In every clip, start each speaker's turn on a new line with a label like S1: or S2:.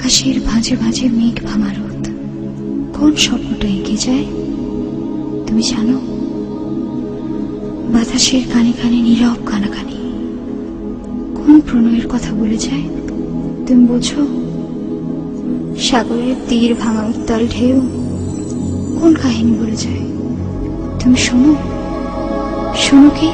S1: আকাশের ভাঁজে ভাঁজে মেঘ ভাঙা রোদ কোন স্বপ্নটা এগিয়ে যায় তুমি জানো? বাতাসের কানে কানে নীরব কানাকানি কোন প্রণয়ের কথা বলে যায় তুমি বোঝো? সাগরের তীর ভাঙা উত্তাল ঢেউ কোন কাহিনী বলে যায় তুমি শোনো? শোনো কি?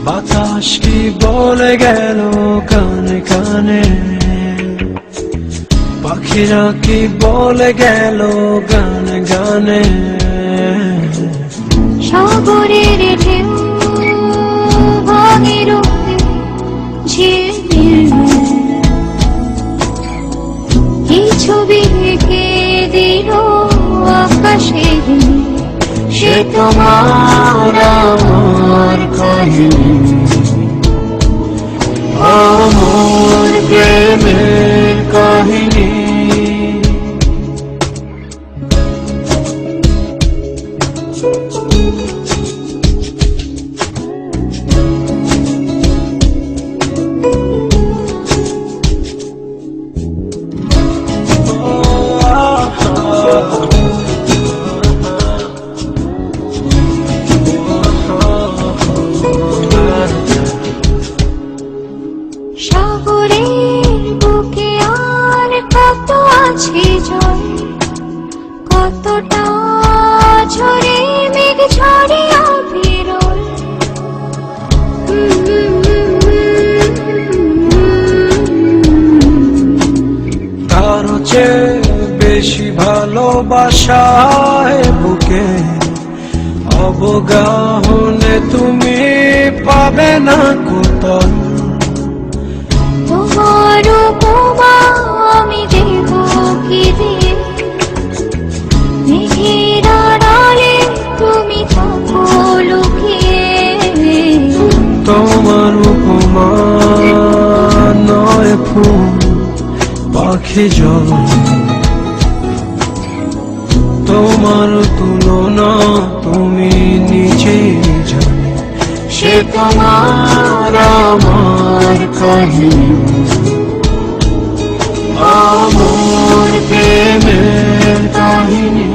S2: বাতাস কি বলে গেল কানে কানে, পাখিরা কি বলে গেল গানে গানে।
S1: সাগরের ঢেউ ভাঙে রোদে ঝিলমিল, এই ছবি এঁকে দিল আকাশে সে তোমার আমার কাহিনী,
S2: আমার প্রেমের কাহিনী।
S1: সাগরের বুকে আর কত আছে জল, কতটা ঝরে মেঘ ঝরিয়া বিরল।
S2: তার চেয়ে বেশি ভালোবাসায় বুকে অবগাহনে তুমি পাবে না কোতল।
S1: তোমার উপমা আমি দেব কি দিয়ে, মেঘের আড়ালে তুমি থাকো লুকিয়ে।
S2: তোমার উপমা নয় ফুল পাখি জল, তোমার তুলনা তুমি নিজেই জানো। সে তোমার আমার কাহিনী, আমার প্রেমের কাহিনী।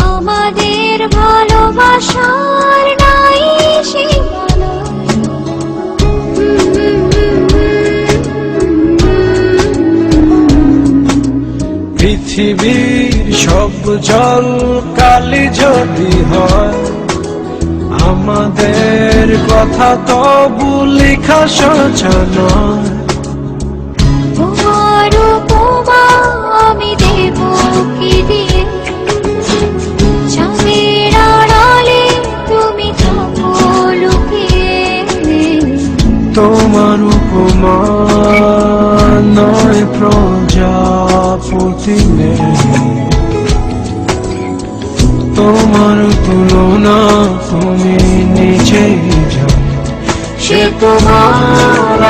S1: আমাদের ভালোবাসার নাই সীমানা,
S2: পৃথিবীর সব জল কালি যদি হয়, আমাদের কথা তবু লেখা সোজা নয়।
S1: তোমার উপমা আমি দেব কি দিয়ে, চাঁদের আড়ালে তুমি থাকো লুকিয়ে।
S2: তোমার উপমা নয় প্রজাপতি নেই, তোমার তুলনা তুমি নিজেই জানো। সে তোমার